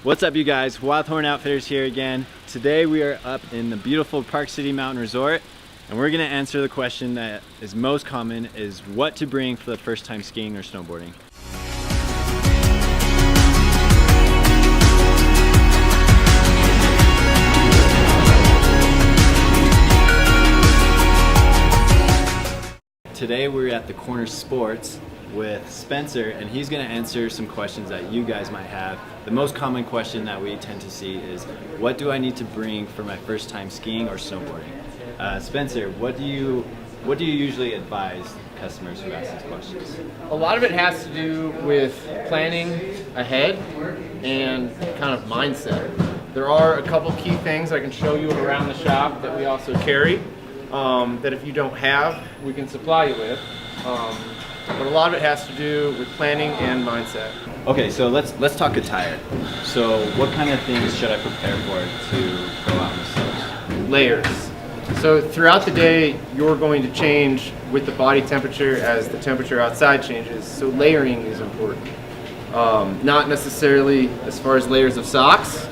What's up, you guys? Wildhorn Outfitters here again. Today we are up in the beautiful Park City Mountain Resort, and we're gonna answer the question that is most common, is what to bring for the first time skiing or snowboarding. Today we're at the Corner Sports with Spencer, and he's going to answer some questions that you guys might have. The most common question that we tend to see is, what do I need to bring for my first time skiing or snowboarding? Spencer, what do you usually advise customers who ask these questions? A lot of it has to do with planning ahead and kind of mindset. There are a couple key things I can show you around the shop that we also carry that if you don't have, we can supply you with. But a lot of it has to do with planning and mindset. Okay, so let's talk attire. So what kind of things should I prepare for to go out on the slopes? Layers. So throughout the day, you're going to change with the body temperature as the temperature outside changes. So layering is important. Not necessarily as far as layers of socks.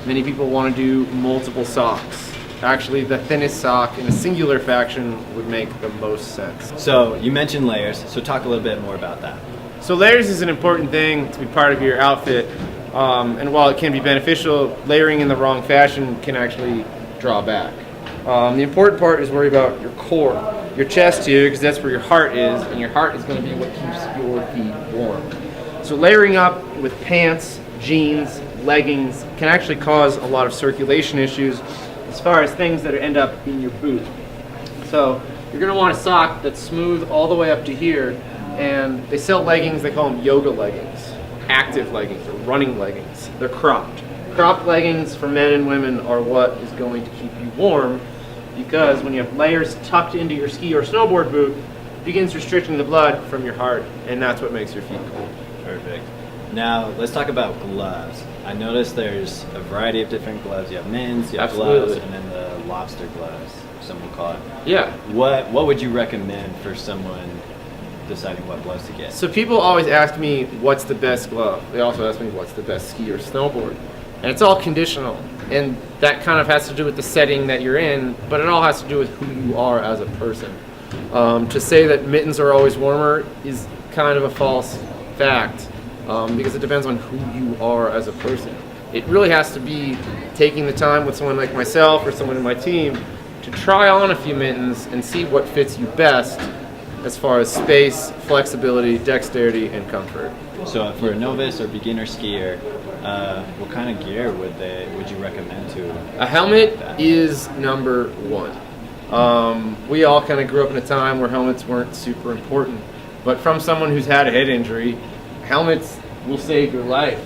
Many people want to do multiple socks. Actually, the thinnest sock in a singular faction would make the most sense. So you mentioned layers, so talk a little bit more about that. So layers is an important thing to be part of your outfit, and while it can be beneficial, layering in the wrong fashion can actually draw back. The important part is worry about your core, your chest here, because that's where your heart is, and your heart is going to be what keeps your feet warm. So layering up with pants, jeans, leggings can actually cause a lot of circulation issues as far as things that end up in your boot. So you're going to want a sock that's smooth all the way up to here, and they sell leggings, they call them yoga leggings, active leggings, or running leggings. They're cropped. Cropped leggings for men and women are what is going to keep you warm, because when you have layers tucked into your ski or snowboard boot, it begins restricting the blood from your heart, and that's what makes your feet cold. Perfect. Now let's talk about gloves. I noticed there's a variety of different gloves. You have mittens, you have gloves, and then the lobster gloves, some will call it. Yeah. What would you recommend for someone deciding what gloves to get? So people always ask me, what's the best glove? They also ask me, what's the best ski or snowboard? And it's all conditional. And that kind of has to do with the setting that you're in, but it all has to do with who you are as a person. To say that mittens are always warmer is kind of a false fact. Because it depends on who you are as a person. It really has to be taking the time with someone like myself or someone in my team to try on a few mittens and see what fits you best as far as space, flexibility, dexterity, and comfort. So for a novice or beginner skier, what kind of gear would you recommend to? A helmet is number one. We all kind of grew up in a time where helmets weren't super important, but from someone who's had a head injury, helmets will save your life.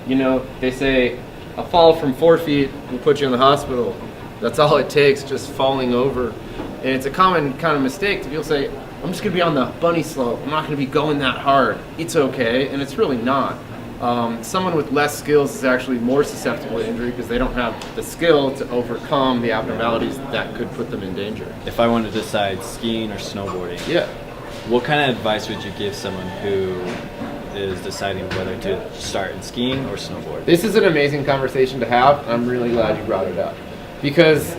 You know, they say a fall from 4 feet will put you in the hospital. That's all it takes, just falling over. And it's a common kind of mistake. People say, I'm just going to be on the bunny slope. I'm not going to be going that hard. It's okay, and it's really not. Someone with less skills is actually more susceptible to injury because they don't have the skill to overcome the abnormalities that could put them in danger. If I want to decide skiing or snowboarding, yeah. What kind of advice would you give someone who is deciding whether to start in skiing or snowboard? This is an amazing conversation to have. I'm really glad you brought it up. Because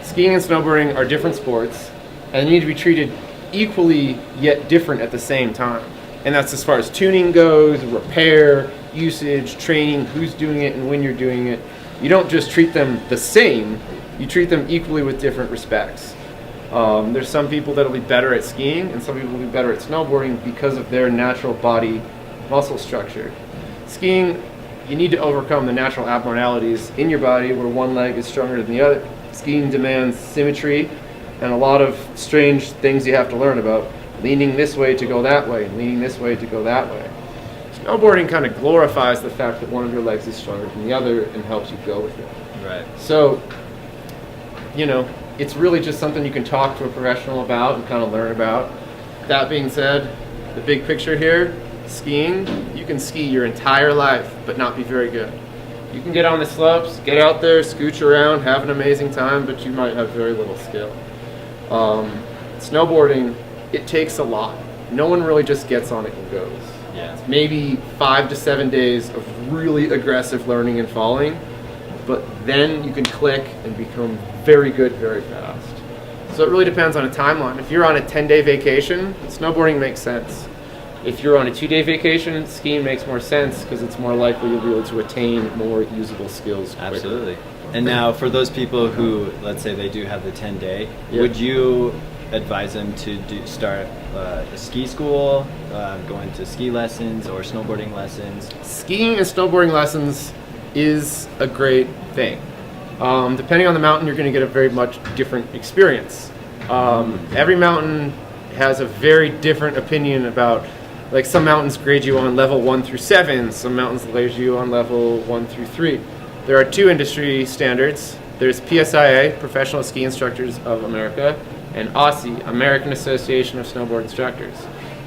skiing and snowboarding are different sports, and they need to be treated equally yet different at the same time. And that's as far as tuning goes, repair, usage, training, who's doing it and when you're doing it. You don't just treat them the same, you treat them equally with different respects. There's some people that'll be better at skiing and some people will be better at snowboarding because of their natural body muscle structure. Skiing, you need to overcome the natural abnormalities in your body where one leg is stronger than the other. Skiing demands symmetry and a lot of strange things you have to learn about. Leaning this way to go that way, leaning this way to go that way. Snowboarding kind of glorifies the fact that one of your legs is stronger than the other and helps you go with it. Right. So, you know, it's really just something you can talk to a professional about and kind of learn about. That being said, the big picture here, skiing, you can ski your entire life but not be very good. You can get on the slopes, get out there, scooch around, have an amazing time, but you might have very little skill. Snowboarding, it takes a lot. No one really just gets on it and goes. Yeah. Maybe 5 to 7 days of really aggressive learning and falling, but then you can click and become very good very fast. So it really depends on a timeline. If you're on a 10-day vacation, snowboarding makes sense. If you're on a 2-day vacation, skiing makes more sense because it's more likely you'll be able to attain more usable skills quicker. Absolutely. And now for those people who, let's say they do have the 10-day, Yeah. would you advise them to start a ski school, going to ski lessons or snowboarding lessons? Skiing and snowboarding lessons is a great thing. Depending on the mountain, you're going to get a very much different experience. Every mountain has a very different opinion about, like some mountains grade you on level 1 through 7, some mountains grade you on level 1 through 3. There are 2 industry standards. There's PSIA, Professional Ski Instructors of America, and ASSI, American Association of Snowboard Instructors.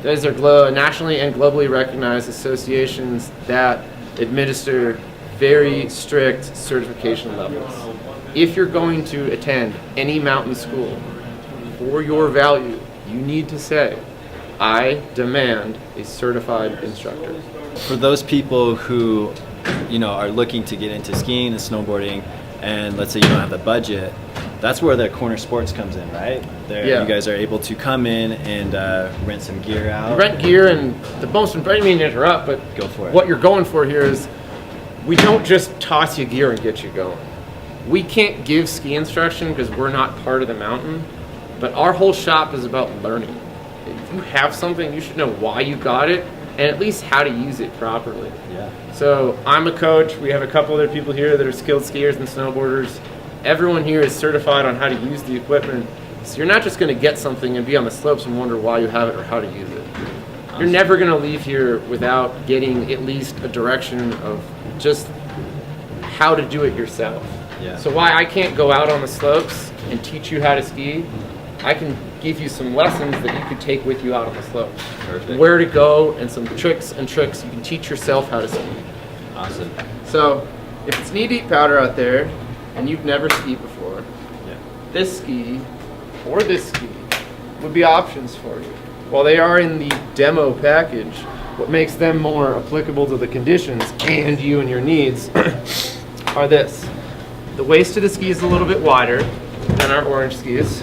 Those are nationally and globally recognized associations that administer very strict certification levels. If you're going to attend any mountain school, for your value, you need to say, I demand a certified instructor. For those people who, are looking to get into skiing and snowboarding, and let's say you don't have the budget, that's where the Corner Sports comes in, right? Yeah. You guys are able to come in and rent some gear out. Rent gear, and the most important, I didn't mean to interrupt, but Go for it. what you're going for here is we don't just toss you gear and get you going. We can't give ski instruction because we're not part of the mountain, but our whole shop is about learning. If you have something, you should know why you got it and at least how to use it properly. Yeah. So I'm a coach. We have a couple other people here that are skilled skiers and snowboarders. Everyone here is certified on how to use the equipment. So you're not just going to get something and be on the slopes and wonder why you have it or how to use it. You're never going to leave here without getting at least a direction of just how to do it yourself. Yeah. So why I can't go out on the slopes and teach you how to ski, I can give you some lessons that you could take with you out on the slopes. Perfect. Where to go and some tricks you can teach yourself how to ski. Awesome. So if it's knee-deep powder out there and you've never skied before, Yeah. this ski or this ski would be options for you. While they are in the demo package, what makes them more applicable to the conditions and you and your needs are this. The waist of the ski is a little bit wider than our orange skis,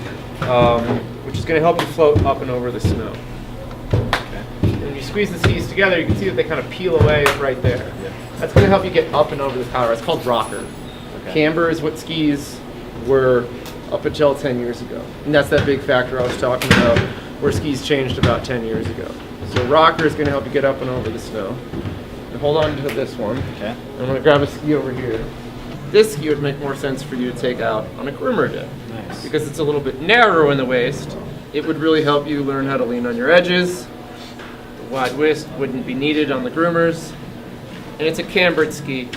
which is going to help you float up and over the snow. Okay. When you squeeze the skis together, you can see that they kind of peel away right there. Yeah. That's going to help you get up and over the powder. It's called rocker. Okay. Camber is what skis were up until 10 years ago. And that's that big factor I was talking about where skis changed about 10 years ago. So rocker is going to help you get up and over the snow. And hold on to this one. Okay. I'm going to grab a ski over here. This ski would make more sense for you to take out on a groomer day. Nice. Because it's a little bit narrow in the waist. It would really help you learn how to lean on your edges. The wide waist wouldn't be needed on the groomers. And it's a cambered ski.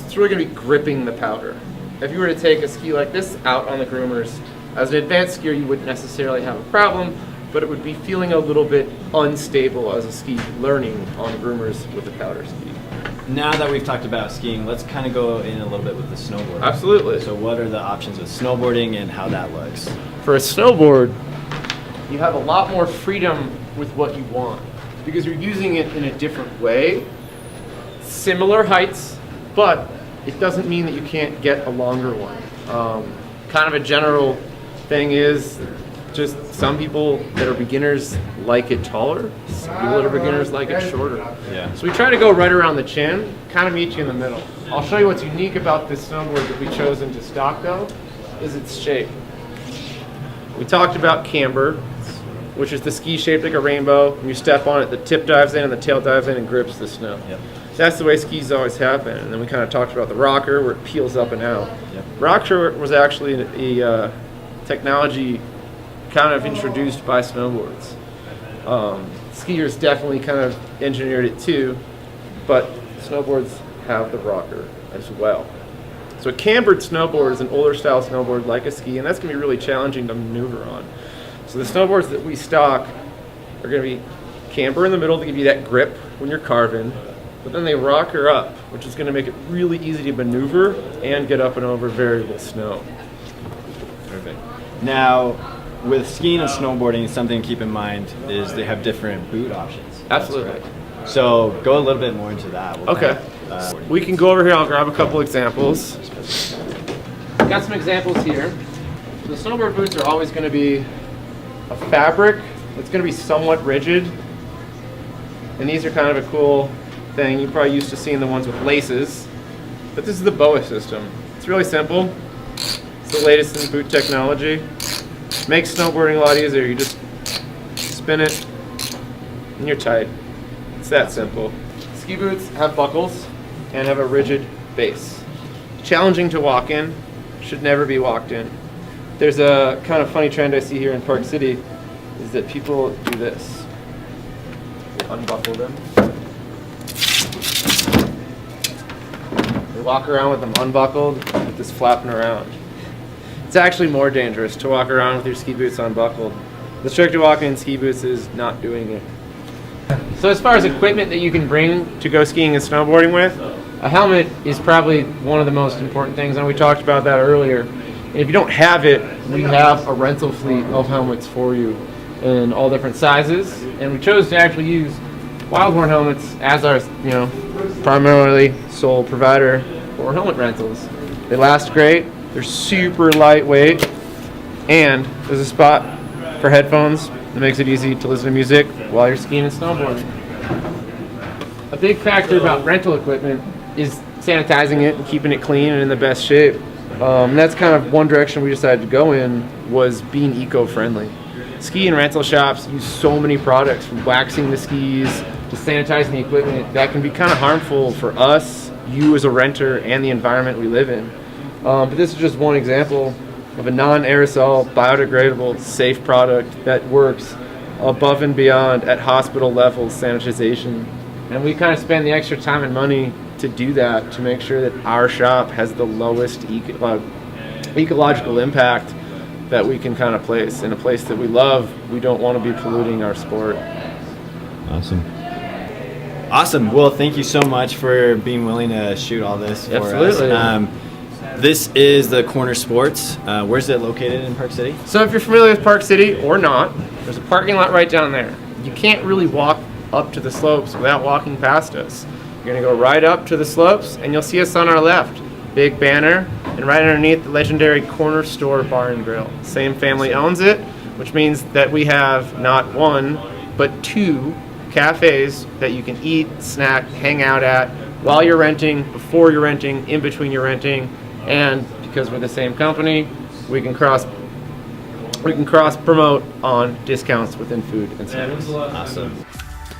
It's really going to be gripping the powder. If you were to take a ski like this out on the groomers, as an advanced skier you wouldn't necessarily have a problem, but it would be feeling a little bit unstable as a ski learning on groomers with a powder ski. Now that we've talked about skiing, let's kind of go in a little bit with the snowboarding. Absolutely. So what are the options with snowboarding and how that looks? For a snowboard, you have a lot more freedom with what you want because you're using it in a different way. Similar heights, but it doesn't mean that you can't get a longer one. Kind of a general thing is just some people that are beginners like it taller, some people that are beginners like it shorter. Yeah. So we try to go right around the chin, kind of meet you in the middle. I'll show you what's unique about this snowboard that we chosen to stock though, is its shape. We talked about camber, which is the ski shaped like a rainbow. When you step on it, the tip dives in and the tail dives in and grips the snow. Yep. That's the way skis always have been. And then we kind of talked about the rocker where it peels up and out. Yep. Rocker was actually a technology kind of introduced by snowboards. Skiers definitely kind of engineered it too, but snowboards have the rocker as well. So a cambered snowboard is an older style snowboard like a ski, and that's going to be really challenging to maneuver on. So the snowboards that we stock are going to be camber in the middle to give you that grip when you're carving, but then they rocker up, which is going to make it really easy to maneuver and get up and over variable snow. Perfect. Now, with skiing and snowboarding, something to keep in mind is they have different boot options. Absolutely. That's correct. So go a little bit more into that. What Okay. We can go over here, I'll grab a couple examples. Got some examples here. The snowboard boots are always going to be a fabric that's going to be somewhat rigid. And these are kind of a cool thing. You're probably used to seeing the ones with laces. But this is the BOA system. It's really simple. It's the latest in boot technology. Makes snowboarding a lot easier. You just spin it and you're tight. It's that simple. Ski boots have buckles and have a rigid base. Challenging to walk in, should never be walked in. There's a kind of funny trend I see here in Park City is that people do this. They unbuckle them. They walk around with them unbuckled, with this flapping around. It's actually more dangerous to walk around with your ski boots unbuckled. The trick to walking in ski boots is not doing it. So as far as equipment that you can bring to go skiing and snowboarding with, a helmet is probably one of the most important things, and we talked about that earlier. And if you don't have it, we have a rental fleet of helmets for you in all different sizes, and we chose to actually use Wildhorn helmets as our, primarily sole provider for helmet rentals. They last great, they're super lightweight, and there's a spot for headphones that makes it easy to listen to music while you're skiing and snowboarding. A big factor about rental equipment is sanitizing it and keeping it clean and in the best shape. And that's kind of one direction we decided to go in, was being eco-friendly. Ski and rental shops use so many products, from waxing the skis to sanitizing the equipment, that can be kind of harmful for us, you as a renter, and the environment we live in. But this is just one example of a non-aerosol, biodegradable, safe product that works above and beyond at hospital level sanitization. And we kind of spend the extra time and money to do that, to make sure that our shop has the lowest ecological impact that we can kind of place. In a place that we love, we don't want to be polluting our sport. Awesome. Well, thank you so much for being willing to shoot all this for Absolutely. us. This is the Corner Sports. Where's it located in Park City? So if you're familiar with Park City or not, there's a parking lot right down there. You can't really walk up to the slopes without walking past us. You're gonna go right up to the slopes and you'll see us on our left. Big banner, and right underneath, the legendary Corner Store Bar and Grill. Same family owns it, which means that we have not one, but two cafes that you can eat, snack, hang out at while you're renting, before you're renting, in between you're renting. And because we're the same company, we can cross promote on discounts within food and service. Awesome.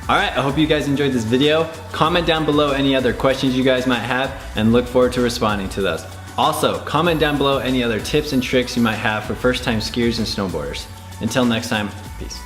All right, I hope you guys enjoyed this video. Comment down below any other questions you guys might have, and look forward to responding to those. Also, comment down below any other tips and tricks you might have for first-time skiers and snowboarders. Until next time, peace.